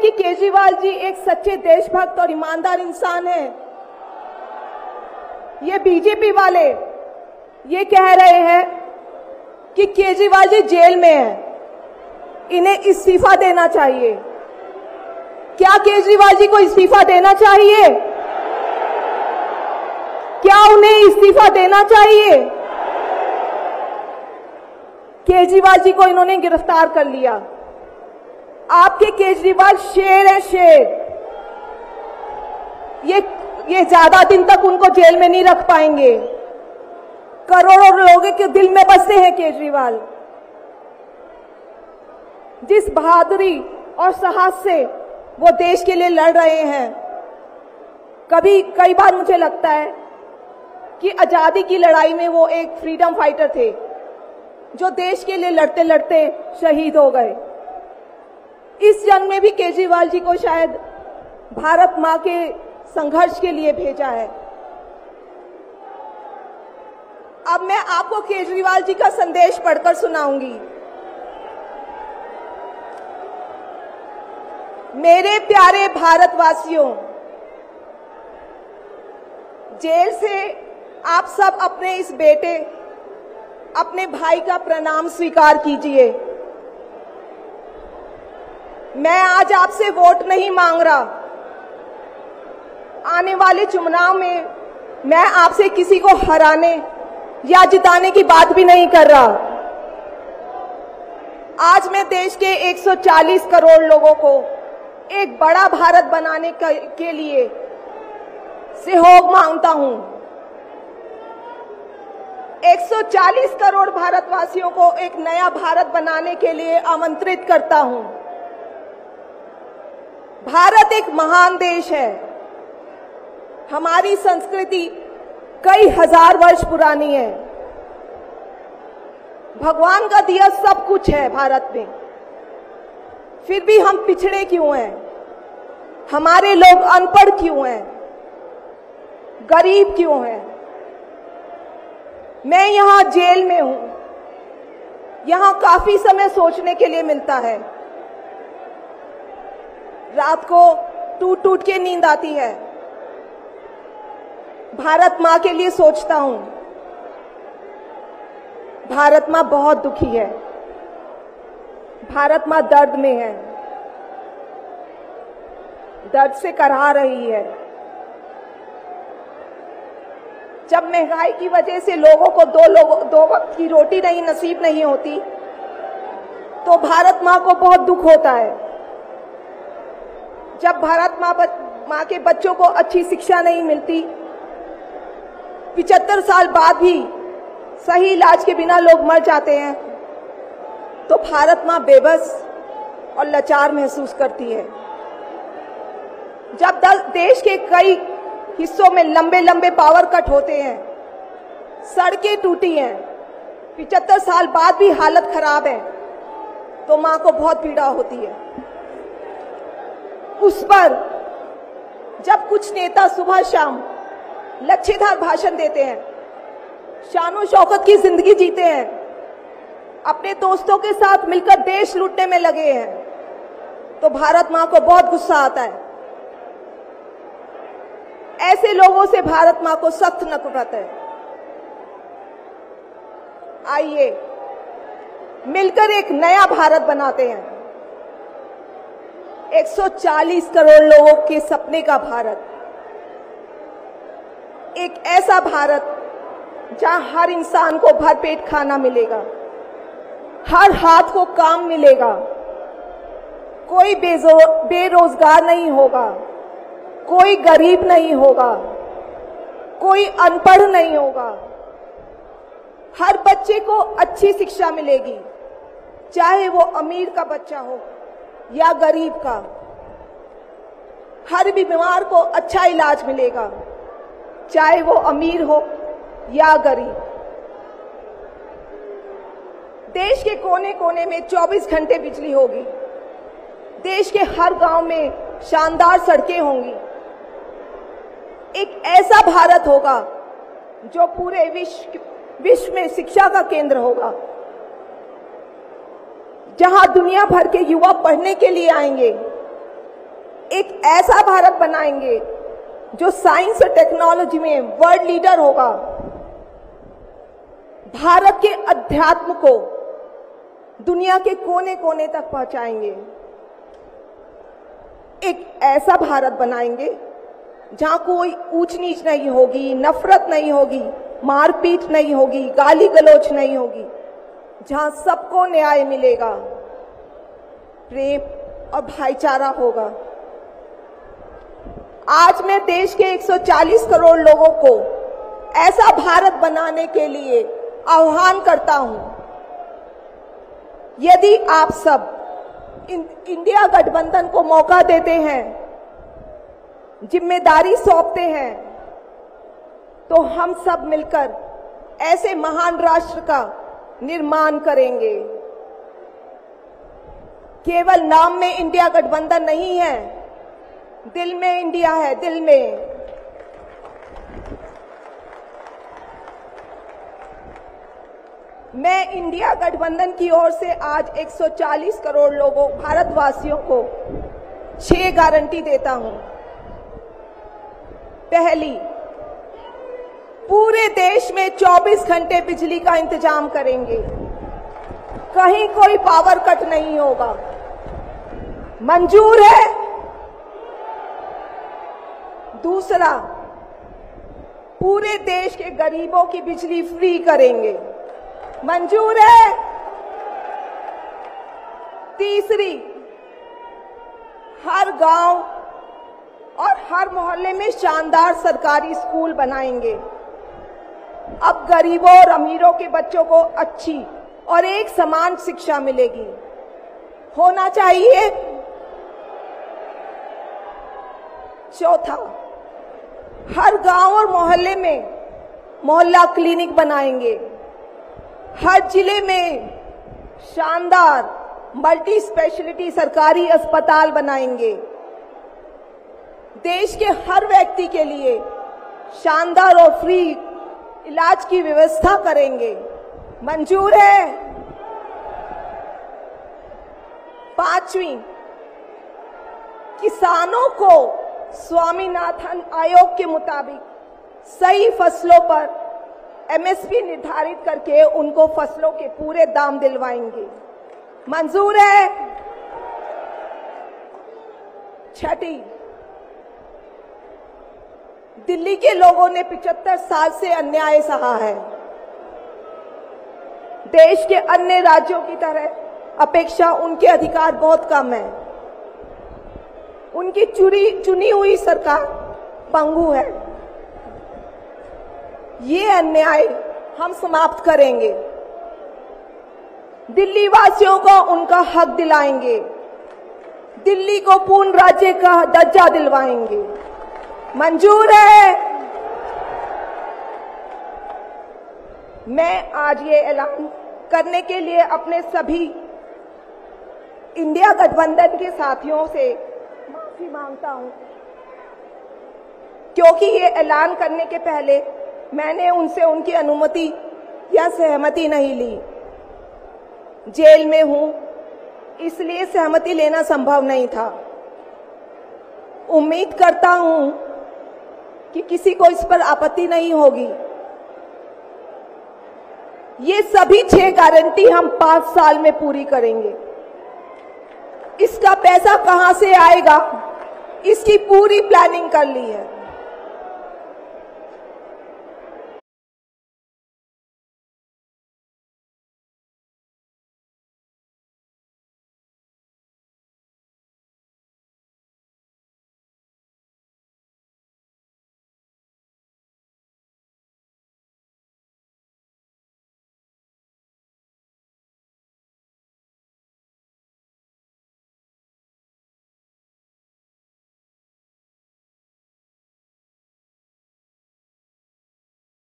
कि केजरीवाल जी एक सच्चे देशभक्त और ईमानदार इंसान हैं। ये बीजेपी वाले ये कह रहे हैं कि केजरीवाल जी जेल में हैं, इन्हें इस्तीफा देना चाहिए। क्या केजरीवाल जी को इस्तीफा देना चाहिए? क्या उन्हें इस्तीफा देना चाहिए? केजरीवाल जी को इन्होंने गिरफ्तार कर लिया। आपके केजरीवाल शेर है, शेर। ये ज्यादा दिन तक उनको जेल में नहीं रख पाएंगे। करोड़ों लोगों के दिल में बसते हैं केजरीवाल। जिस बहादुरी और साहस से वो देश के लिए लड़ रहे हैं, कई बार मुझे लगता है कि आजादी की लड़ाई में वो एक फ्रीडम फाइटर थे जो देश के लिए लड़ते लड़ते शहीद हो गए। इस जंग में भी केजरीवाल जी को शायद भारत मां के संघर्ष के लिए भेजा है। अब मैं आपको केजरीवाल जी का संदेश पढ़कर सुनाऊंगी। मेरे प्यारे भारतवासियों, जेल से आप सब अपने इस बेटे, अपने भाई का प्रणाम स्वीकार कीजिए। मैं आज आपसे वोट नहीं मांग रहा। आने वाले चुनाव में मैं आपसे किसी को हराने या जिताने की बात भी नहीं कर रहा। आज मैं देश के 140 करोड़ लोगों को एक बड़ा भारत बनाने के लिए सहयोग मांगता हूं। 140 करोड़ भारतवासियों को एक नया भारत बनाने के लिए आमंत्रित करता हूं। भारत एक महान देश है। हमारी संस्कृति कई हजार वर्ष पुरानी है। भगवान का दिया सब कुछ है भारत में, फिर भी हम पिछड़े क्यों हैं? हमारे लोग अनपढ़ क्यों हैं? गरीब क्यों हैं? मैं यहां जेल में हूं। यहां काफी समय सोचने के लिए मिलता है। रात को टूट टूट के नींद आती है। भारत मां के लिए सोचता हूं। भारत मां बहुत दुखी है। भारत मां दर्द में है, दर्द से कराह रही है। जब महंगाई की वजह से लोगों को दो वक्त की रोटी नसीब नहीं होती, तो भारत मां को बहुत दुख होता है। जब भारत मां के बच्चों को अच्छी शिक्षा नहीं मिलती, 75 साल बाद भी सही इलाज के बिना लोग मर जाते हैं, तो भारत मां बेबस और लाचार महसूस करती है। जब देश के कई हिस्सों में लंबे लंबे पावर कट होते हैं, सड़कें टूटी हैं, 75 साल बाद भी हालत खराब है, तो मां को बहुत पीड़ा होती है। उस पर जब कुछ नेता सुबह शाम लच्छेदार भाषण देते हैं, शानो शौकत की जिंदगी जीते हैं, अपने दोस्तों के साथ मिलकर देश लूटने में लगे हैं, तो भारत मां को बहुत गुस्सा आता है। ऐसे लोगों से भारत मां को सख्त नफरत है। आइए मिलकर एक नया भारत बनाते हैं। 140 करोड़ लोगों के सपने का भारत, एक ऐसा भारत जहां हर इंसान को भरपेट खाना मिलेगा, हर हाथ को काम मिलेगा, कोई बेरोजगार नहीं होगा, कोई गरीब नहीं होगा, कोई अनपढ़ नहीं होगा, हर बच्चे को अच्छी शिक्षा मिलेगी, चाहे वो अमीर का बच्चा हो या गरीब का। हर बीमार को अच्छा इलाज मिलेगा, चाहे वो अमीर हो या गरीब। देश के कोने कोने में 24 घंटे बिजली होगी। देश के हर गांव में शानदार सड़कें होंगी। एक ऐसा भारत होगा जो पूरे विश्व में शिक्षा का केंद्र होगा, जहां दुनिया भर के युवा पढ़ने के लिए आएंगे, एक ऐसा भारत बनाएंगे जो साइंस और टेक्नोलॉजी में वर्ल्ड लीडर होगा। भारत के अध्यात्म को दुनिया के कोने कोने तक पहुंचाएंगे। एक ऐसा भारत बनाएंगे जहां कोई ऊंच नीच नहीं होगी, नफरत नहीं होगी, मारपीट नहीं होगी, गाली गलौज नहीं होगी, जहां सबको न्याय मिलेगा, प्रेम और भाईचारा होगा। आज मैं देश के 140 करोड़ लोगों को ऐसा भारत बनाने के लिए आह्वान करता हूं। यदि आप सब इंडिया गठबंधन को मौका देते हैं, जिम्मेदारी सौंपते हैं, तो हम सब मिलकर ऐसे महान राष्ट्र का निर्माण करेंगे। केवल नाम में इंडिया गठबंधन नहीं है, दिल में इंडिया है, दिल में। मैं इंडिया गठबंधन की ओर से आज 140 करोड़ लोगों भारतवासियों को 6 गारंटी देता हूं। पहली, पूरे देश में 24 घंटे बिजली का इंतजाम करेंगे, कहीं कोई पावर कट नहीं होगा। मंजूर है? दूसरा, पूरे देश के गरीबों की बिजली फ्री करेंगे। मंजूर है? तीसरी, हर गांव और हर मोहल्ले में शानदार सरकारी स्कूल बनाएंगे। अब गरीबों और अमीरों के बच्चों को अच्छी और एक समान शिक्षा मिलेगी। होना चाहिए। चौथा, हर गांव और मोहल्ले में मोहल्ला क्लिनिक बनाएंगे। हर जिले में शानदार मल्टी स्पेशलिटी सरकारी अस्पताल बनाएंगे। देश के हर व्यक्ति के लिए शानदार और फ्री इलाज की व्यवस्था करेंगे। मंजूर है? पांचवी, किसानों को स्वामीनाथन आयोग के मुताबिक सही फसलों पर एमएसपी निर्धारित करके उनको फसलों के पूरे दाम दिलवाएंगे। मंजूर है? छठी, दिल्ली के लोगों ने 75 साल से अन्याय सहा है। देश के अन्य राज्यों की तरह अपेक्षा उनके अधिकार बहुत कम है। उनकी चुनी हुई सरकार पंगु है। ये अन्याय हम समाप्त करेंगे। दिल्ली वासियों को उनका हक दिलाएंगे। दिल्ली को पूर्ण राज्य का दर्जा दिलवाएंगे। मंजूर है? मैं आज ये ऐलान करने के लिए अपने सभी इंडिया गठबंधन के साथियों से माफी मांगता हूं, क्योंकि ये ऐलान करने के पहले मैंने उनसे उनकी अनुमति या सहमति नहीं ली। जेल में हूं, इसलिए सहमति लेना संभव नहीं था। उम्मीद करता हूं कि किसी को इस पर आपत्ति नहीं होगी। ये सभी 6 गारंटी हम 5 साल में पूरी करेंगे। इसका पैसा कहां से आएगा, इसकी पूरी प्लानिंग कर ली है।